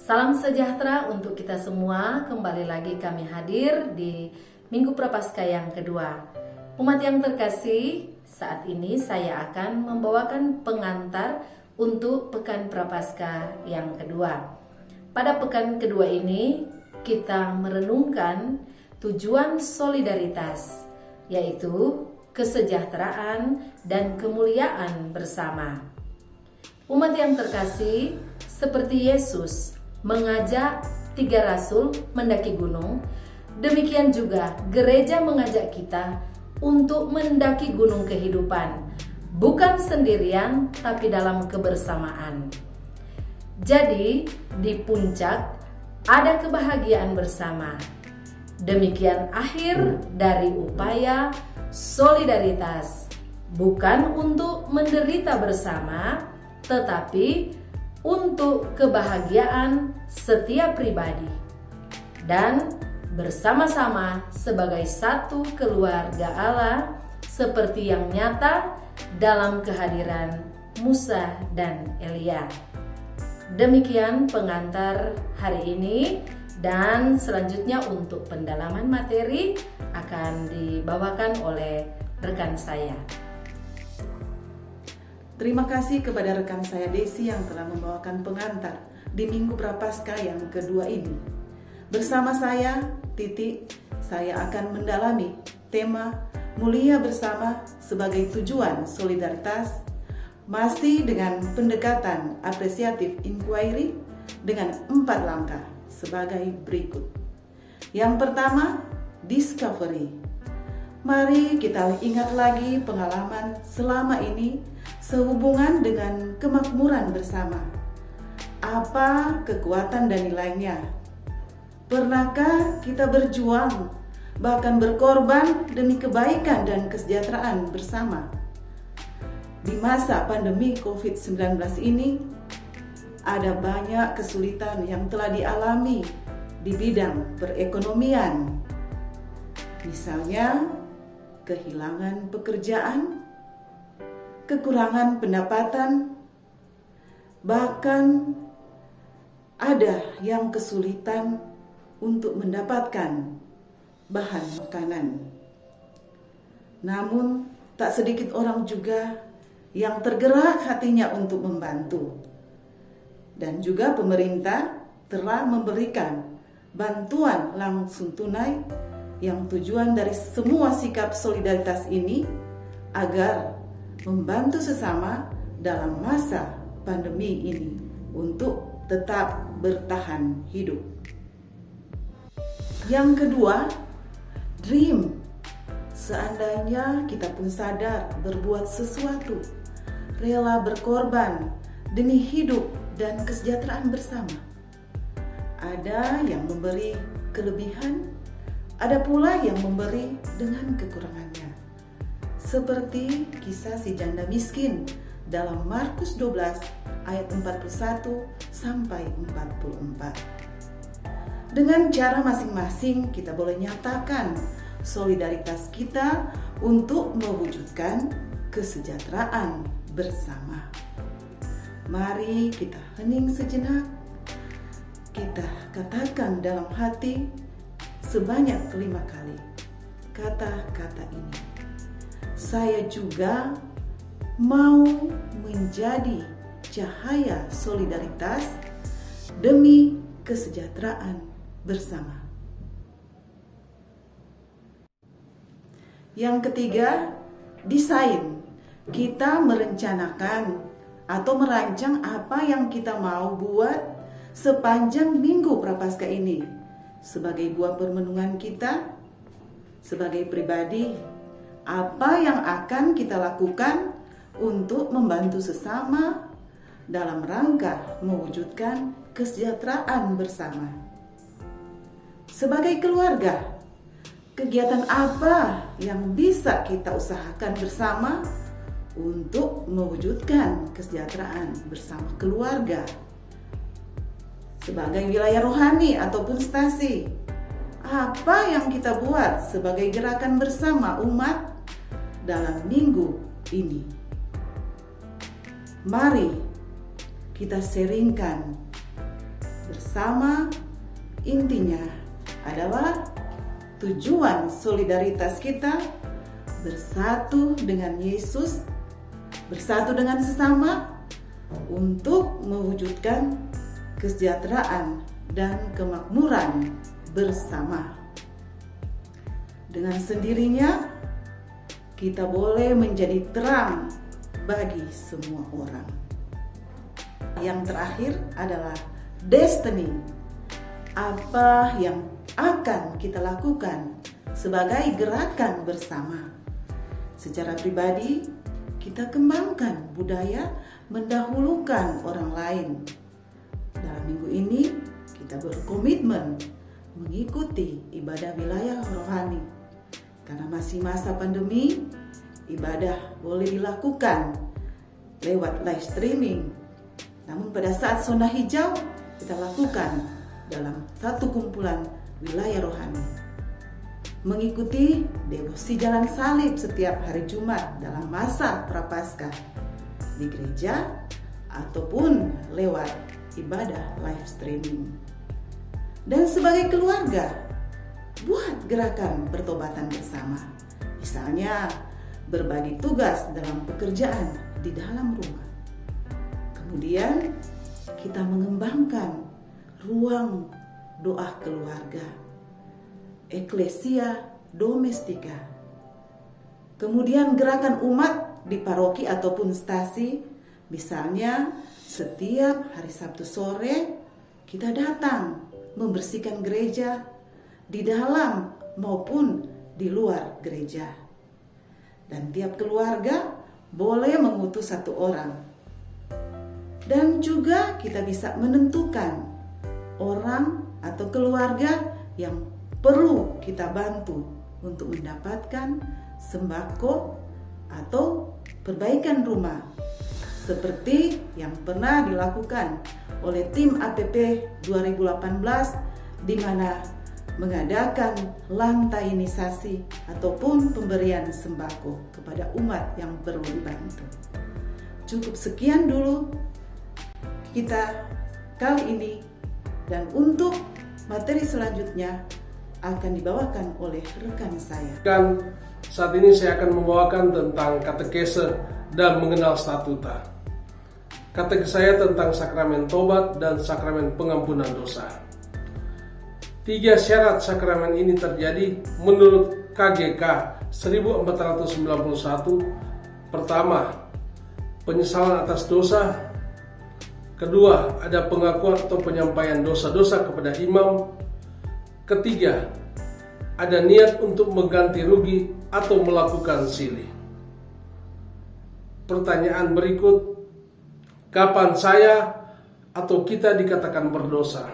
Salam sejahtera untuk kita semua. Kembali lagi kami hadir di Minggu Prapaskah yang kedua. Umat yang terkasih, saat ini saya akan membawakan pengantar untuk Pekan Prapaskah yang kedua. Pada pekan kedua ini, kita merenungkan tujuan solidaritas, yaitu kesejahteraan dan kemuliaan bersama. Umat yang terkasih, seperti Yesus mengajak 3 rasul mendaki gunung, demikian juga gereja mengajak kita untuk mendaki gunung kehidupan, bukan sendirian tapi dalam kebersamaan. Jadi di puncak ada kebahagiaan bersama. Demikian akhir dari upaya solidaritas, bukan untuk menderita bersama, tetapi untuk kebahagiaan setiap pribadi dan bersama-sama sebagai satu keluarga Allah, seperti yang nyata dalam kehadiran Musa dan Elia. Demikian pengantar hari ini, dan selanjutnya untuk pendalaman materi akan dibawakan oleh rekan saya. Terima kasih kepada rekan saya Desi yang telah membawakan pengantar di Minggu Prapaskah yang kedua ini. Bersama saya, Titi, saya akan mendalami tema Mulia Bersama sebagai tujuan solidaritas, masih dengan pendekatan apresiatif inquiry dengan 4 langkah sebagai berikut. Yang pertama, discovery. Mari kita ingat lagi pengalaman selama ini sehubungan dengan kemakmuran bersama. Apa kekuatan dan nilainya? Pernahkah kita berjuang, bahkan berkorban demi kebaikan dan kesejahteraan bersama? Di masa pandemi COVID-19 ini, ada banyak kesulitan yang telah dialami di bidang perekonomian. Misalnya, kehilangan pekerjaan, kekurangan pendapatan, bahkan ada yang kesulitan untuk mendapatkan bahan makanan. Namun, tak sedikit orang juga yang tergerak hatinya untuk membantu. Dan juga pemerintah telah memberikan bantuan langsung tunai yang tujuan dari semua sikap solidaritas ini agar membantu sesama dalam masa pandemi ini untuk tetap bertahan hidup. Yang kedua, dream. Seandainya kita pun sadar berbuat sesuatu, rela berkorban demi hidup dan kesejahteraan bersama. Ada yang memberi kelebihan, ada pula yang memberi dengan kekurangannya. Seperti kisah si janda miskin dalam Markus 12 ayat 41 sampai 44. Dengan cara masing-masing kita boleh nyatakan solidaritas kita untuk mewujudkan kesejahteraan bersama. Mari kita hening sejenak. Kita katakan dalam hati sebanyak 5 kali kata-kata ini. Saya juga mau menjadi cahaya solidaritas demi kesejahteraan bersama. Yang ketiga, desain. Kita merencanakan atau merancang apa yang kita mau buat sepanjang Minggu Prapaskah ini sebagai buah permenungan kita sebagai pribadi. Apa yang akan kita lakukan untuk membantu sesama dalam rangka mewujudkan kesejahteraan bersama. Sebagai keluarga, kegiatan apa yang bisa kita usahakan bersama untuk mewujudkan kesejahteraan bersama keluarga? Sebagai wilayah rohani ataupun stasi, apa yang kita buat sebagai gerakan bersama umat dalam minggu ini? Mari kita sharingkan bersama intinya adalah tujuan solidaritas kita bersatu dengan Yesus, bersatu dengan sesama untuk mewujudkan kesejahteraan dan kemakmuran bersama. Dengan sendirinya kita boleh menjadi terang bagi semua orang. Yang terakhir adalah destiny. Apa yang akan kita lakukan sebagai gerakan bersama? Secara pribadi, kita kembangkan budaya mendahulukan orang lain. Dalam minggu ini, kita berkomitmen mengikuti ibadah wilayah rohani. Karena masih masa pandemi, ibadah boleh dilakukan lewat live streaming. Namun pada saat zona hijau, kita lakukan dalam satu kumpulan wilayah rohani. Mengikuti devosi jalan salib setiap hari Jumat dalam masa Prapaskah di gereja ataupun lewat ibadah live streaming. Dan sebagai keluarga, buat gerakan pertobatan bersama. Misalnya berbagi tugas dalam pekerjaan di dalam rumah. Kemudian kita mengembangkan ruang doa keluarga, Ecclesia Domestika. Kemudian gerakan umat di paroki ataupun stasi, misalnya setiap hari Sabtu sore kita datang membersihkan gereja di dalam maupun di luar gereja. Dan tiap keluarga boleh mengutus satu orang. Dan juga kita bisa menentukan orang atau keluarga yang perlu kita bantu untuk mendapatkan sembako atau perbaikan rumah, seperti yang pernah dilakukan oleh tim APP 2018 di mana mengadakan lantainisasi ataupun pemberian sembako kepada umat yang perlu dibantu. Cukup sekian dulu kita kali ini, dan untuk materi selanjutnya akan dibawakan oleh rekan saya. Saat ini saya akan membawakan tentang katekese dan mengenal statuta. Katekese saya tentang sakramen tobat dan sakramen pengampunan dosa. 3 syarat sakramen ini terjadi menurut KGK 1491. Pertama, penyesalan atas dosa. Kedua, ada pengakuan atau penyampaian dosa-dosa kepada imam. Ketiga, ada niat untuk mengganti rugi atau melakukan silih. Pertanyaan berikut, kapan saya atau kita dikatakan berdosa?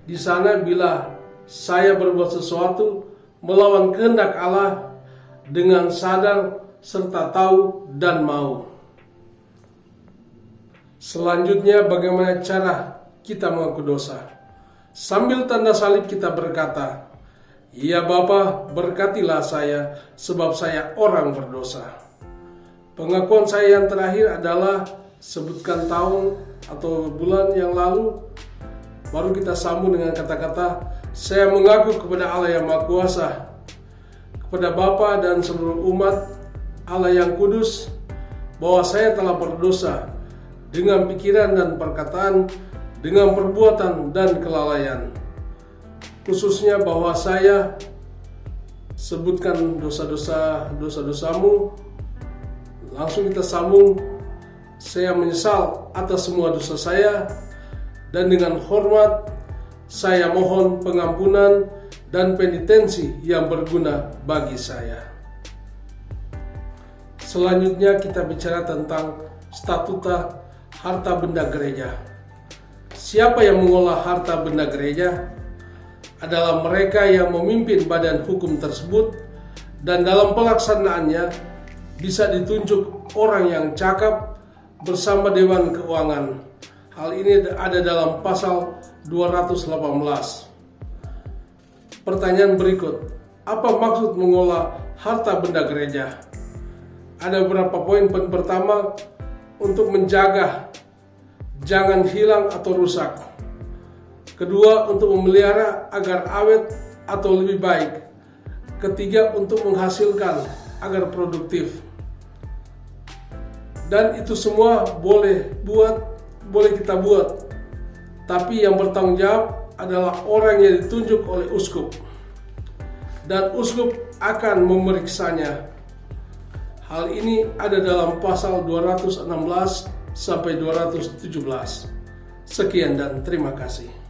Di sana bila saya berbuat sesuatu melawan kehendak Allah dengan sadar serta tahu dan mau. Selanjutnya, bagaimana cara kita mengaku dosa? Sambil tanda salib kita berkata, "Ya Bapa, berkatilah saya sebab saya orang berdosa." Pengakuan saya yang terakhir adalah sebutkan tahun atau bulan yang lalu. Baru kita sambung dengan kata-kata, "Saya mengaku kepada Allah yang Maha Kuasa, kepada Bapa dan seluruh umat Allah yang kudus, bahwa saya telah berdosa dengan pikiran dan perkataan, dengan perbuatan dan kelalaian. Khususnya bahwa saya," sebutkan dosa-dosamu. Langsung kita sambung, "Saya menyesal atas semua dosa saya, dan dengan hormat saya mohon pengampunan dan penitensi yang berguna bagi saya." Selanjutnya kita bicara tentang statuta harta benda gereja. Siapa yang mengolah harta benda gereja? Adalah mereka yang memimpin badan hukum tersebut, dan dalam pelaksanaannya bisa ditunjuk orang yang cakap bersama Dewan Keuangan. Hal ini ada dalam pasal 218. Pertanyaan berikut, apa maksud mengolah harta benda gereja? Ada beberapa poin. Pertama, untuk menjaga jangan hilang atau rusak. Kedua, untuk memelihara agar awet atau lebih baik. Ketiga, untuk menghasilkan agar produktif. Dan itu semua boleh kita buat. Tapi yang bertanggung jawab adalah orang yang ditunjuk oleh uskup. Dan uskup akan memeriksanya. Hal ini ada dalam pasal 216 sampai 217. Sekian dan terima kasih.